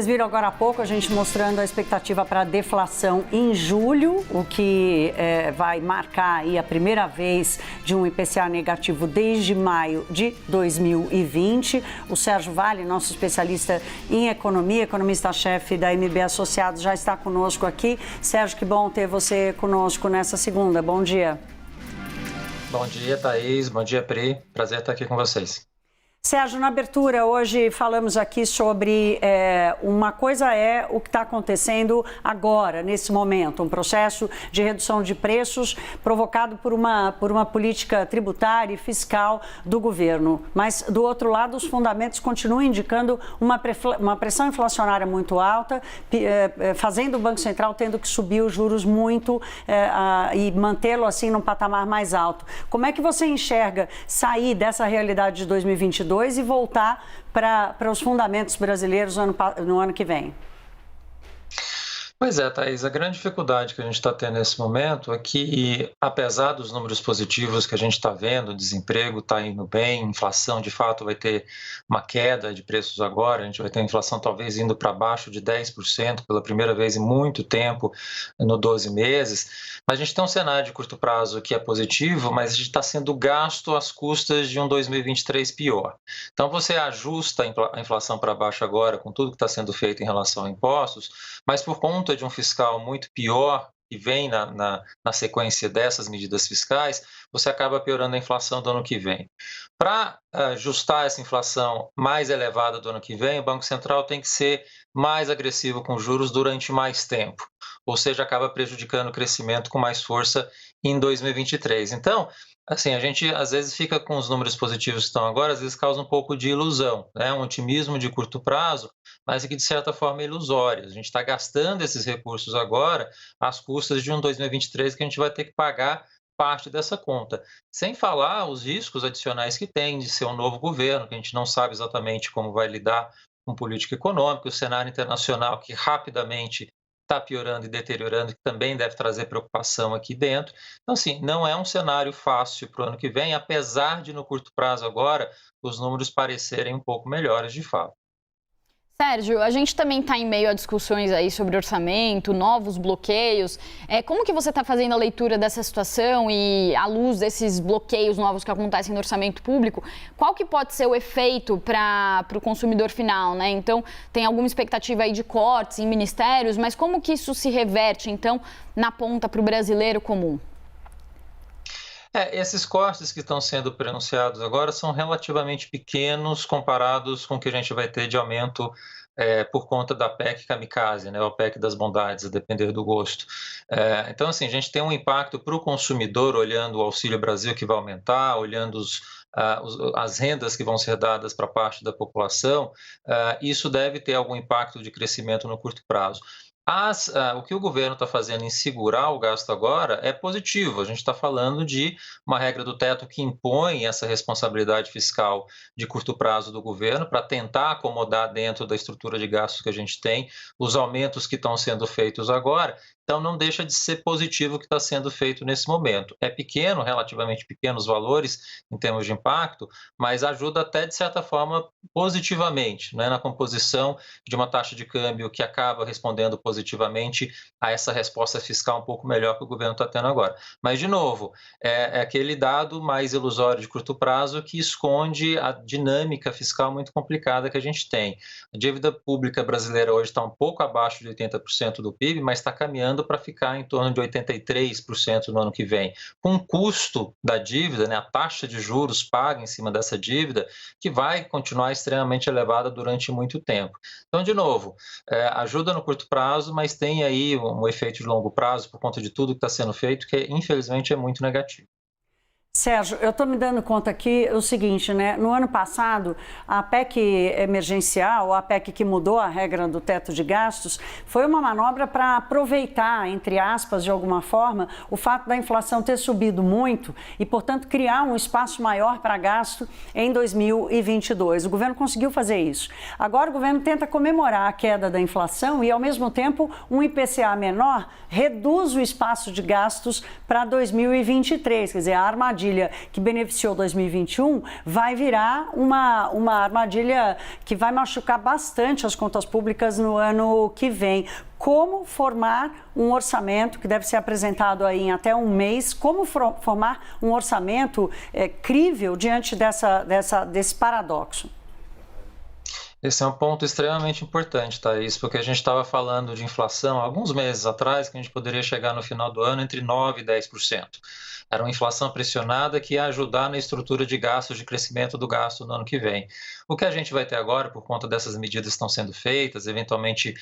Vocês viram agora há pouco a gente mostrando a expectativa para a deflação em julho, o que vai marcar aí a primeira vez de um IPCA negativo desde maio de 2020. O Sérgio Vale, nosso especialista em economia, economista-chefe da MB Associados, já está conosco aqui. Sérgio, que bom ter você conosco nessa segunda. Bom dia. Bom dia, Thaís. Bom dia, Pri. Prazer estar aqui com vocês. Sérgio, na abertura, hoje falamos aqui sobre uma coisa é o que está acontecendo agora, nesse momento, um processo de redução de preços provocado por uma política tributária e fiscal do governo. Mas, do outro lado, os fundamentos continuam indicando uma pressão inflacionária muito alta, fazendo o Banco Central tendo que subir os juros muito e mantê-lo assim num patamar mais alto. Como é que você enxerga sair dessa realidade de 2022 e voltar para os fundamentos brasileiros no ano que vem? Pois é, Thaís, a grande dificuldade que a gente está tendo nesse momento é que, apesar dos números positivos que a gente está vendo, o desemprego está indo bem, inflação de fato vai ter uma queda de preços agora, a gente vai ter a inflação talvez indo para baixo de 10% pela primeira vez em muito tempo, no 12 meses, mas a gente tem um cenário de curto prazo que é positivo, mas a gente está sendo gasto às custas de um 2023 pior. Então você ajusta a inflação para baixo agora com tudo que está sendo feito em relação a impostos, mas por conta de um fiscal muito pior que vem na sequência dessas medidas fiscais, você acaba piorando a inflação do ano que vem. Para ajustar essa inflação mais elevada do ano que vem, o Banco Central tem que ser mais agressivo com juros durante mais tempo, ou seja, acaba prejudicando o crescimento com mais força em 2023. Então, assim, a gente às vezes fica com os números positivos que estão agora, às vezes causa um pouco de ilusão, né? Um otimismo de curto prazo, mas que de certa forma é ilusório. A gente está gastando esses recursos agora às custas de um 2023 que a gente vai ter que pagar parte dessa conta. Sem falar os riscos adicionais que tem de ser um novo governo, que a gente não sabe exatamente como vai lidar com política econômica, o cenário internacional que rapidamente está piorando e deteriorando, que também deve trazer preocupação aqui dentro. Então, assim, não é um cenário fácil para o ano que vem, apesar de, no curto prazo agora, os números parecerem um pouco melhores de fato. Sérgio, a gente também está em meio a discussões aí sobre orçamento, novos bloqueios. Como que você está fazendo a leitura dessa situação e, à luz desses bloqueios novos que acontecem no orçamento público, qual que pode ser o efeito para o consumidor final, né? Então, tem alguma expectativa aí de cortes em ministérios, mas como que isso se reverte, então, na ponta para o brasileiro comum? Esses cortes que estão sendo pronunciados agora são relativamente pequenos comparados com o que a gente vai ter de aumento por conta da PEC Kamikaze, né, ou PEC das bondades, a depender do gosto. Então, assim, a gente tem um impacto para o consumidor, olhando o Auxílio Brasil que vai aumentar, olhando as rendas que vão ser dadas para parte da população, isso deve ter algum impacto de crescimento no curto prazo. O que o governo está fazendo em segurar o gasto agora é positivo. A gente está falando de uma regra do teto que impõe essa responsabilidade fiscal de curto prazo do governo para tentar acomodar dentro da estrutura de gastos que a gente tem os aumentos que estão sendo feitos agora. Então, não deixa de ser positivo o que está sendo feito nesse momento. É pequeno, relativamente pequenos valores em termos de impacto, mas ajuda até, de certa forma, positivamente, né, na composição de uma taxa de câmbio que acaba respondendo positivamente a essa resposta fiscal um pouco melhor que o governo está tendo agora. Mas, de novo, é aquele dado mais ilusório de curto prazo que esconde a dinâmica fiscal muito complicada que a gente tem. A dívida pública brasileira hoje está um pouco abaixo de 80% do PIB, mas está caminhando para ficar em torno de 83% no ano que vem, com o custo da dívida, né, a taxa de juros paga em cima dessa dívida, que vai continuar extremamente elevada durante muito tempo. Então, de novo, ajuda no curto prazo, mas tem aí um efeito de longo prazo por conta de tudo que está sendo feito, que infelizmente é muito negativo. Sérgio, eu estou me dando conta aqui o seguinte, né? No ano passado, a PEC emergencial, a PEC que mudou a regra do teto de gastos, foi uma manobra para aproveitar, entre aspas, de alguma forma, o fato da inflação ter subido muito e, portanto, criar um espaço maior para gasto em 2022. O governo conseguiu fazer isso. Agora o governo tenta comemorar a queda da inflação e, ao mesmo tempo, um IPCA menor reduz o espaço de gastos para 2023, quer dizer, a armadilha armadilha que beneficiou 2021 vai virar uma armadilha que vai machucar bastante as contas públicas no ano que vem. Como formar um orçamento que deve ser apresentado aí em até um mês, como formar um orçamento crível diante desse paradoxo? Esse é um ponto extremamente importante, Thaís, porque a gente estava falando de inflação há alguns meses atrás, que a gente poderia chegar no final do ano entre 9% e 10%. Era uma inflação pressionada que ia ajudar na estrutura de gastos, de crescimento do gasto no ano que vem. O que a gente vai ter agora, por conta dessas medidas que estão sendo feitas, eventualmente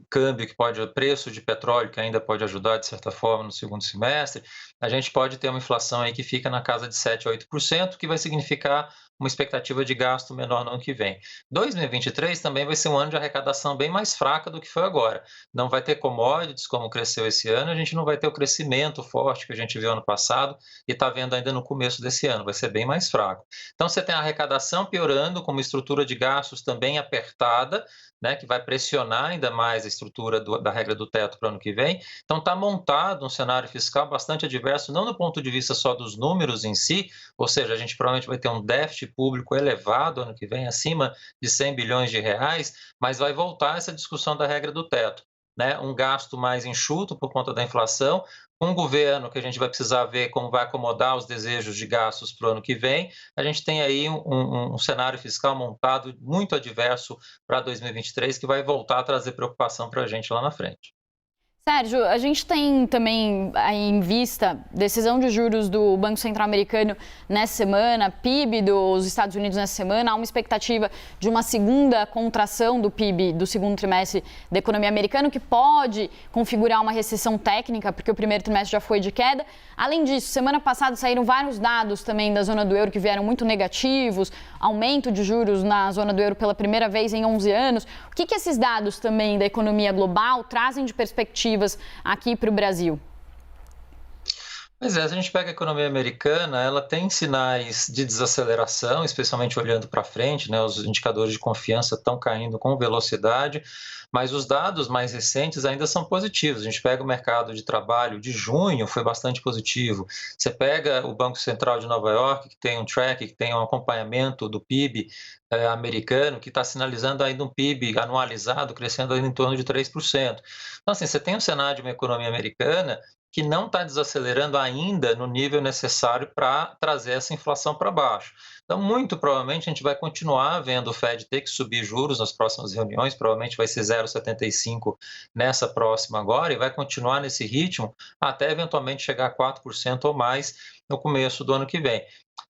câmbio que pode, preço de petróleo que ainda pode ajudar de certa forma no segundo semestre, a gente pode ter uma inflação aí que fica na casa de 7% a 8%, que vai significar uma expectativa de gasto menor no ano que vem. 2023 também vai ser um ano de arrecadação bem mais fraca do que foi agora. Não vai ter commodities como cresceu esse ano, a gente não vai ter o crescimento forte que a gente viu ano passado e está vendo ainda no começo desse ano, vai ser bem mais fraco. Então você tem a arrecadação piorando, com uma estrutura de gastos também apertada, né, que vai pressionar ainda mais a estrutura da regra do teto para o ano que vem. Então está montado um cenário fiscal bastante adverso, não do ponto de vista só dos números em si, ou seja, a gente provavelmente vai ter um déficit público elevado ano que vem, acima de 100 bilhões de reais, mas vai voltar essa discussão da regra do teto, né? Um gasto mais enxuto por conta da inflação, um governo que a gente vai precisar ver como vai acomodar os desejos de gastos para o ano que vem. A gente tem aí um cenário fiscal montado muito adverso para 2023, que vai voltar a trazer preocupação para a gente lá na frente. Sérgio, a gente tem também aí em vista decisão de juros do Banco Central Americano nessa semana, PIB dos Estados Unidos nessa semana, há uma expectativa de uma segunda contração do PIB do segundo trimestre da economia americana, que pode configurar uma recessão técnica, porque o primeiro trimestre já foi de queda. Além disso, semana passada saíram vários dados também da zona do euro que vieram muito negativos, aumento de juros na zona do euro pela primeira vez em 11 anos. O que esses dados também da economia global trazem de perspectiva aqui para o Brasil? Pois é, se a gente pega a economia americana, ela tem sinais de desaceleração, especialmente olhando para frente, né? Os indicadores de confiança estão caindo com velocidade, mas os dados mais recentes ainda são positivos. A gente pega o mercado de trabalho de junho, foi bastante positivo. Você pega o Banco Central de Nova York, que tem um track, que tem um acompanhamento do PIB americano, que está sinalizando ainda um PIB anualizado crescendo ainda em torno de 3%. Então, assim, você tem um cenário de uma economia americana que não está desacelerando ainda no nível necessário para trazer essa inflação para baixo. Então, muito provavelmente, a gente vai continuar vendo o Fed ter que subir juros nas próximas reuniões, provavelmente vai ser 0,75 nessa próxima agora, e vai continuar nesse ritmo até eventualmente chegar a 4% ou mais no começo do ano que vem.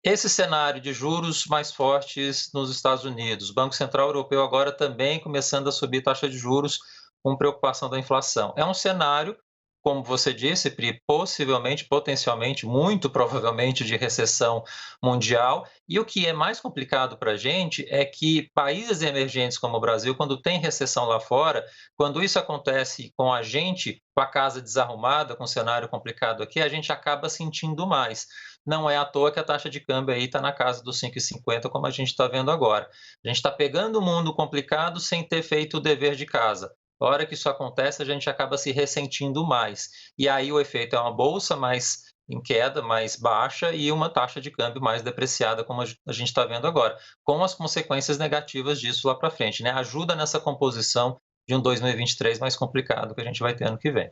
Esse cenário de juros mais fortes nos Estados Unidos, o Banco Central Europeu agora também começando a subir taxa de juros com preocupação da inflação. É um cenário, como você disse, Pri, possivelmente, potencialmente, muito provavelmente de recessão mundial. E o que é mais complicado para a gente é que países emergentes como o Brasil, quando tem recessão lá fora, quando isso acontece com a gente, com a casa desarrumada, com o cenário complicado aqui, a gente acaba sentindo mais. Não é à toa que a taxa de câmbio aí está na casa dos 5,50, como a gente está vendo agora. A gente está pegando o mundo complicado sem ter feito o dever de casa. A hora que isso acontece, a gente acaba se ressentindo mais. E aí o efeito é uma bolsa mais em queda, mais baixa, e uma taxa de câmbio mais depreciada, como a gente está vendo agora, com as consequências negativas disso lá para frente, né? Ajuda nessa composição de um 2023 mais complicado que a gente vai ter ano que vem.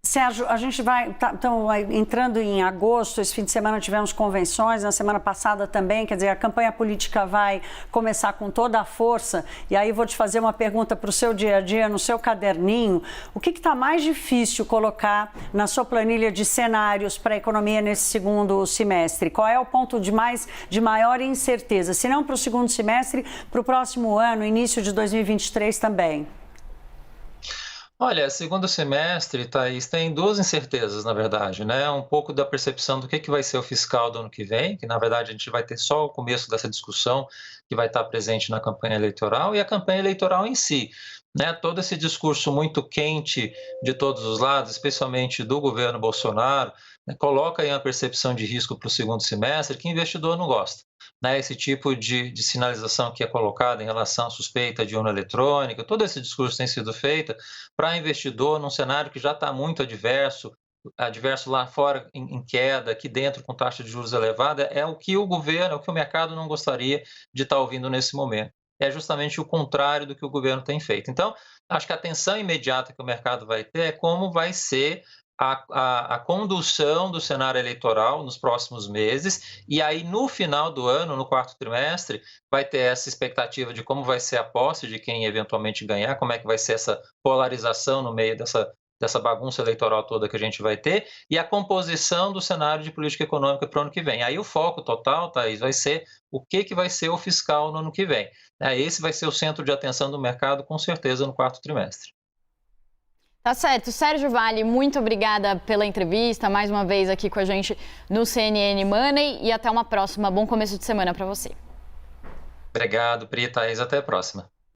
Sérgio, a gente vai entrando em agosto, esse fim de semana tivemos convenções, na semana passada também, quer dizer, a campanha política vai começar com toda a força, e aí vou te fazer uma pergunta para o seu dia a dia, no seu caderninho, o que está mais difícil colocar na sua planilha de cenários para a economia nesse segundo semestre? Qual é o ponto de maior incerteza, se não para o segundo semestre, para o próximo ano, início de 2023 também? Olha, segundo semestre, Thaís, tem duas incertezas, na verdade, né? Um pouco da percepção do que vai ser o fiscal do ano que vem, que na verdade a gente vai ter só o começo dessa discussão que vai estar presente na campanha eleitoral, e a campanha eleitoral em si, né? Todo esse discurso muito quente de todos os lados, especialmente do governo Bolsonaro, né? Coloca aí uma percepção de risco para o segundo semestre que o investidor não gosta. Né, esse tipo de sinalização que é colocada em relação à suspeita de urna eletrônica, todo esse discurso tem sido feito para investidor num cenário que já está muito adverso, adverso lá fora em queda, aqui dentro com taxa de juros elevada, é o que o governo, é o que o mercado não gostaria de estar ouvindo nesse momento. É justamente o contrário do que o governo tem feito. Então, acho que a atenção imediata que o mercado vai ter é como vai ser a condução do cenário eleitoral nos próximos meses, e aí no final do ano, no quarto trimestre, vai ter essa expectativa de como vai ser a posse de quem eventualmente ganhar, como é que vai ser essa polarização no meio dessa bagunça eleitoral toda que a gente vai ter, e a composição do cenário de política econômica para o ano que vem. Aí o foco total, Thaís, vai ser o que vai ser o fiscal no ano que vem. Esse vai ser o centro de atenção do mercado, com certeza, no quarto trimestre. Tá certo. Sérgio Valli, muito obrigada pela entrevista, mais uma vez aqui com a gente no CNN Money, e até uma próxima. Bom começo de semana para você. Obrigado, Pri, Thaís, até a próxima.